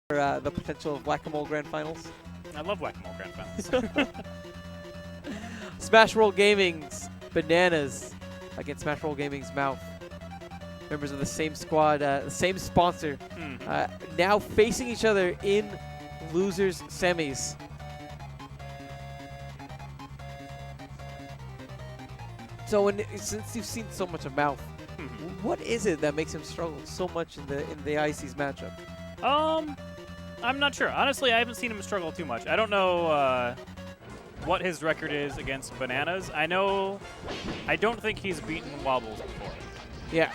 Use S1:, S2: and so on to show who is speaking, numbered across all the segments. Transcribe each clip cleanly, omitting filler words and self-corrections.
S1: the potential of Whack-A-Mole Grand Finals.
S2: I love Whack-A-Mole Grand Finals.
S1: Smash Roll Gaming's Bananas against Smash Roll Gaming's Mouf. Members of the same squad, the same sponsor, now facing each other in losers semis. So since you've seen so much of Mouf, what is it that makes him struggle so much in the IC's matchup?
S2: I'm not sure. Honestly, I haven't seen him struggle too much. I don't know what his record is against Bananas. I don't think he's beaten Wobbles before.
S1: Yeah.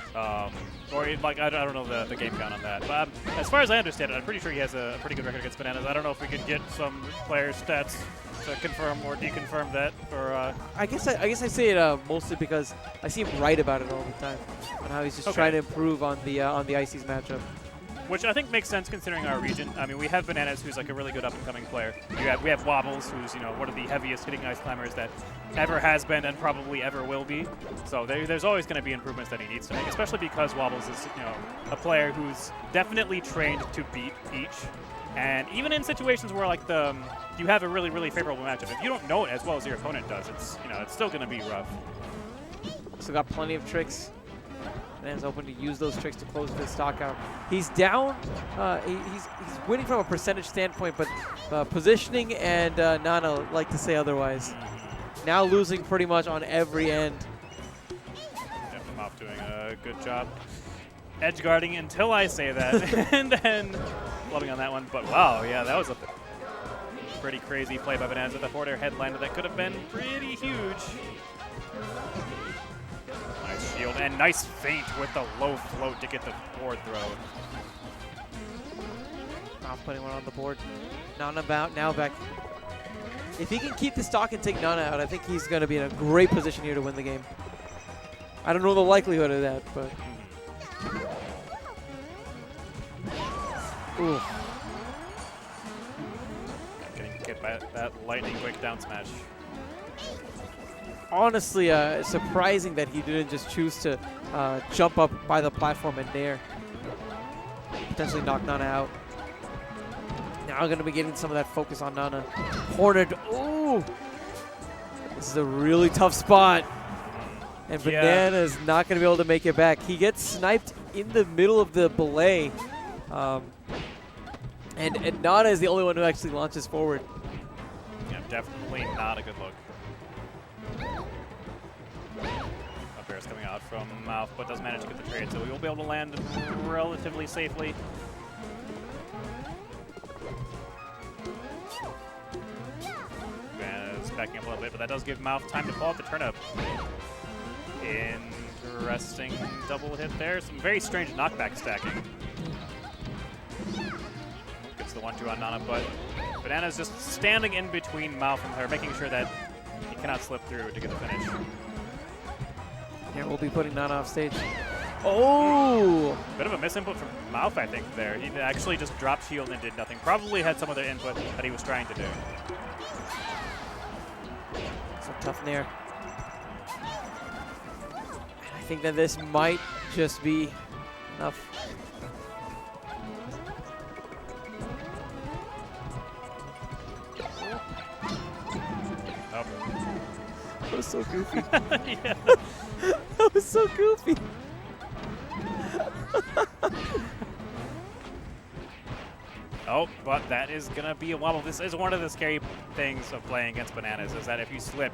S2: Or like I don't know the game count on that. But as far as I understand it, I'm pretty sure he has a pretty good record against Bananas. I don't know if we could get some player stats to confirm or deconfirm that. Or
S1: I guess I say it mostly because I see him write about it all the time, on how he's just trying to improve on the IC's matchup.
S2: Which I think makes sense considering our region. I mean, we have Bananas, who's like a really good up-and-coming player. We have Wobbles, who's one of the heaviest hitting ice climbers that ever has been and probably ever will be. So there's always going to be improvements that he needs to make, especially because Wobbles is a player who's definitely trained to beat each. And even in situations where like you have a really, really favorable matchup, if you don't know it as well as your opponent does, it's still going to be rough.
S1: So got plenty of tricks. And is open to use those tricks to close the stock out. He's down. He's winning from a percentage standpoint, but positioning and Nana like to say otherwise. Now losing pretty much on every end.
S2: Definitely Mouf doing a good job edge guarding until I say that, and then loving on that one. But wow, yeah, that was a pretty crazy play by Bananas with a forward air headliner that could have been pretty huge. Nice shield and nice feint with the low float to get the forward throw.
S1: Mouf putting one on the board. Nana now back. If he can keep the stock and take Nana out, I think he's going to be in a great position here to win the game. I don't know the likelihood of that, but... Ooh.
S2: Getting hit by that lightning quick down smash.
S1: Honestly, surprising that he didn't just choose to jump up by the platform and nair. Potentially knock Nana out. Now going to be getting some of that focus on Nana. Cornered. Ooh! This is a really tough spot. And Banana is not going to be able to make it back. He gets sniped in the middle of the belay. And Nana is the only one who actually launches forward.
S2: Yeah, definitely not a good look. Up air is coming out from Mouf, but does manage to get the trade, so we will be able to land relatively safely. Is backing up a little bit, but that does give Mouf time to pull out the turnip. Interesting double hit there. Some very strange knockback stacking. Gets the 1-2 on Nana, but Banana's just standing in between Mouf and her, making sure that he cannot slip through to get the finish.
S1: Here we'll be putting Nana off stage. Oh!
S2: Bit of a misinput from Mouf, I think, there. He actually just dropped shield and did nothing. Probably had some other input that he was trying to do.
S1: Some tough nair. I think that this might just be enough.
S2: Oh.
S1: That was so goofy.
S2: Yeah.
S1: That was so goofy.
S2: Oh, but that is going to be a wobble. This is one of the scary things of playing against Bananas, is that if you slip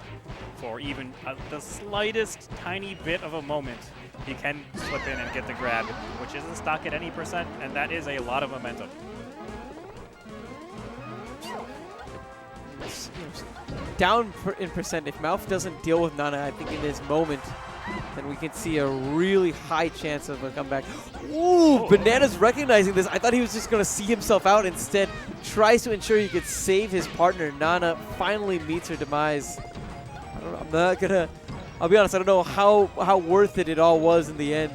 S2: for even the slightest tiny bit of a moment, he can slip in and get the grab, which isn't stock at any %, and that is a lot of momentum.
S1: Down in percent, if Mouf doesn't deal with Nana, I think in this moment, then we can see a really high chance of a comeback. Ooh, Banana's recognizing this. I thought he was just going to see himself out. Instead, tries to ensure he could save his partner. Nana finally meets her demise. I'm not going to... I'll be honest, I don't know how worth it all was in the end.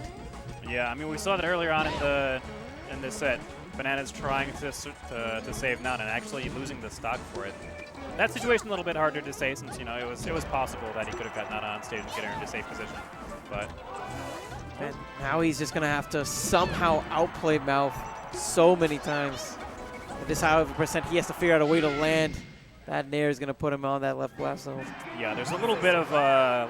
S2: Yeah, I mean, we saw that earlier on in this set. Banana's trying to save Nana and actually losing the stock for it. That situation a little bit harder to say, since it was possible that he could have gotten Nana on stage and get her into safe position, but
S1: and now he's just gonna have to somehow outplay Mouf so many times. At this high of a percent, he has to figure out a way to land. That nair is going to put him on that left blast zone.
S2: Yeah, there's a little bit of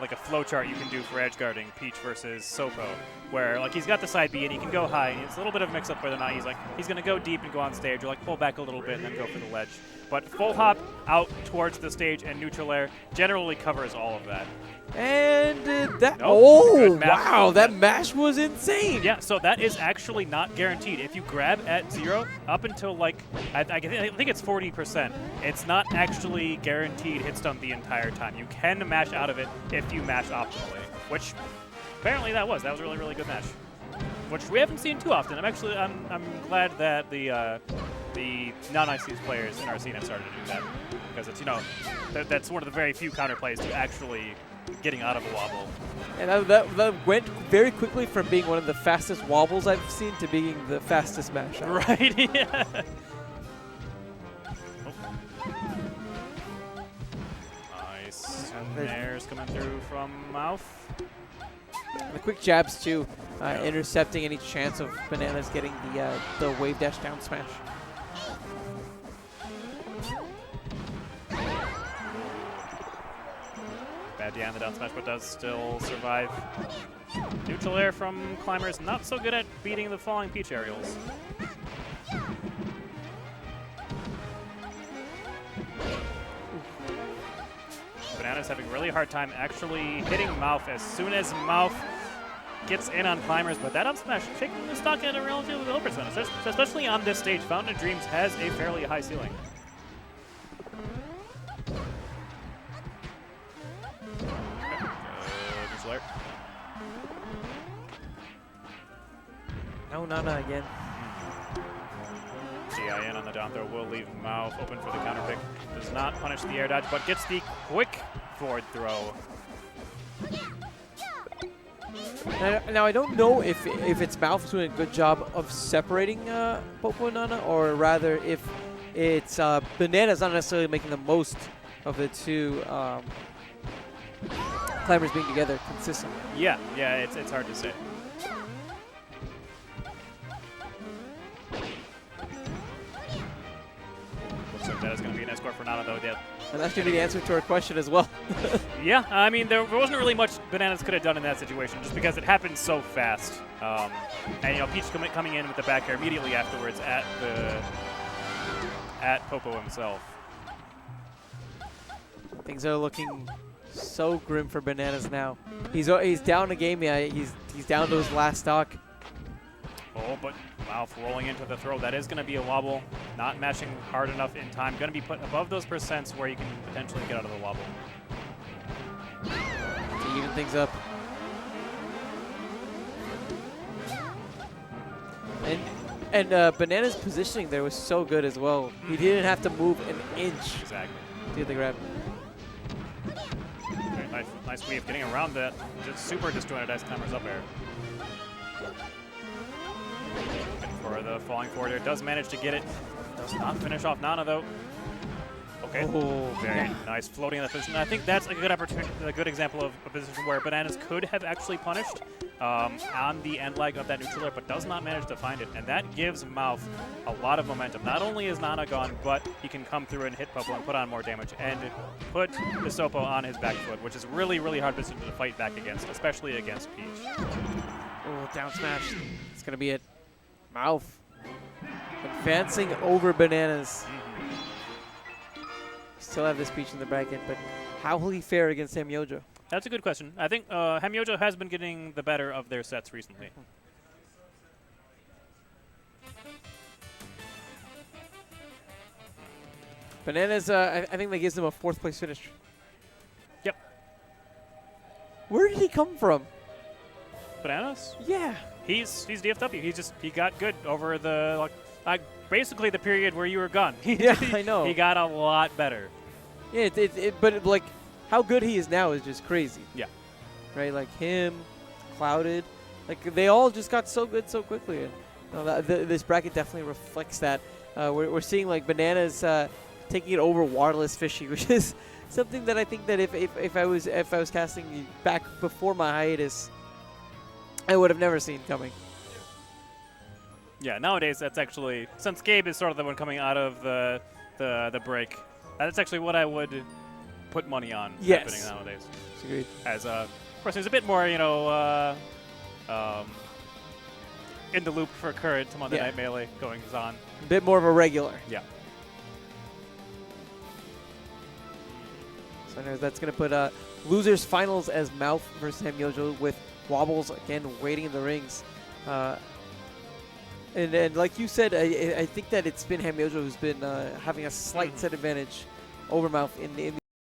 S2: like a flow chart you can do for edge guarding Peach versus Sopo, where like he's got the side B and he can go high. And it's a little bit of a mix up whether or not he's going to go deep and go on stage, or like pull back a little bit and then go for the ledge. But full hop out towards the stage and neutral air generally covers all of that.
S1: And that,
S2: Good mash.
S1: wow, that mash was insane.
S2: Yeah, so that is actually not guaranteed. If you grab at 0 up until like, I think it's 40%, it's not actually guaranteed hit stun the entire time. You can mash out of it if you mash optimally, which apparently that was a really, really good mash, which we haven't seen too often. I'm glad that the non-ICS players in our scene have started to do that, because it's, you know, that's one of the very few counterplays to actually getting out of a wobble.
S1: And that went very quickly from being one of the fastest wobbles I've seen to being the fastest mash.
S2: Right, yeah. Nice. And there's coming through from Mouf.
S1: The quick jabs too, intercepting any chance of Bananas getting the wave dash down smash.
S2: Bad DI on the down smash, but does still survive. Neutral air from Climbers, not so good at beating the falling Peach aerials. Banana's having a really hard time actually hitting Mouf as soon as Mouf gets in on Climbers, but that up smash taking the stock at a relatively low percentage, especially on this stage. Fountain of Dreams has a fairly high ceiling.
S1: No, Nana again.
S2: GIN on the down throw will leave Mouf open for the counter pick. Does not punish the air dodge, but gets the quick forward throw.
S1: Now I don't know if it's Mouf doing a good job of separating Popo and Nana, or rather if it's Bananas not necessarily making the most of the two Climbers being together consistently.
S2: Yeah, it's hard to say. Looks like that is going to be an escort for Nana, though. Yeah.
S1: And that's going to be the answer to our question as well.
S2: Yeah, I mean, there wasn't really much Bananas could have done in that situation, just because it happened so fast. And, you know, Peach coming in with the back air immediately afterwards at Popo himself.
S1: Things are looking so grim for Bananas now. He's down a game. Yeah, he's down to his last stock.
S2: Oh, but Mouf rolling into the throw. That is going to be a wobble. Not matching hard enough in time. Going to be put above those percents where you can potentially get out of the wobble.
S1: To even things up. And Bananas' positioning there was so good as well. He didn't have to move an inch
S2: Exactly.
S1: to get the grab.
S2: Very nice weave getting around that. Just super disjointed as Climbers up air. For the falling forward air, does manage to get it. Does not finish off Nana though. Okay, very nice floating in the position. I think that's a good opportunity, a good example of a position where Bananas could have actually punished on the end leg of that neutral air, but does not manage to find it, and that gives Mouf a lot of momentum. Not only is Nana gone, but he can come through and hit Popo and put on more damage, and put the Sopo on his back foot, which is really, really hard position to fight back against, especially against Peach.
S1: Oh, down smash. It's going to be it. Mouf advancing over Bananas. Still have this Peach in the bracket, but how will he fare against Hemyojo?
S2: That's a good question. I think Hemyojo has been getting the better of their sets recently.
S1: Bananas, I think that gives him a 4th place finish.
S2: Yep.
S1: Where did he come from?
S2: Bananas?
S1: Yeah.
S2: He's DFW. He got good over the basically the period where you were gone.
S1: Yeah, I know.
S2: He got a lot better.
S1: Yeah, but like how good he is now is just crazy.
S2: Yeah.
S1: Right, like him, Clouded, like they all just got so good so quickly. And this bracket definitely reflects that. We're seeing like Bananas taking it over Waterless Fishy, which is something that I think that if I was casting back before my hiatus, I would have never seen coming.
S2: Yeah, nowadays that's actually, since Gabe is sort of the one coming out of the break, that's actually what I would put money on happening nowadays.
S1: Agreed.
S2: As of course, there's a bit more, you know, in the loop for current Monday Night Melee goings on.
S1: A bit more of a regular.
S2: Yeah.
S1: So anyways, that's going to put losers finals as Mouf versus Hamyojo with Wobbles again waiting in the rings. And like you said, I think that it's been Hamyojo who's been having a slight set advantage over Mouf in the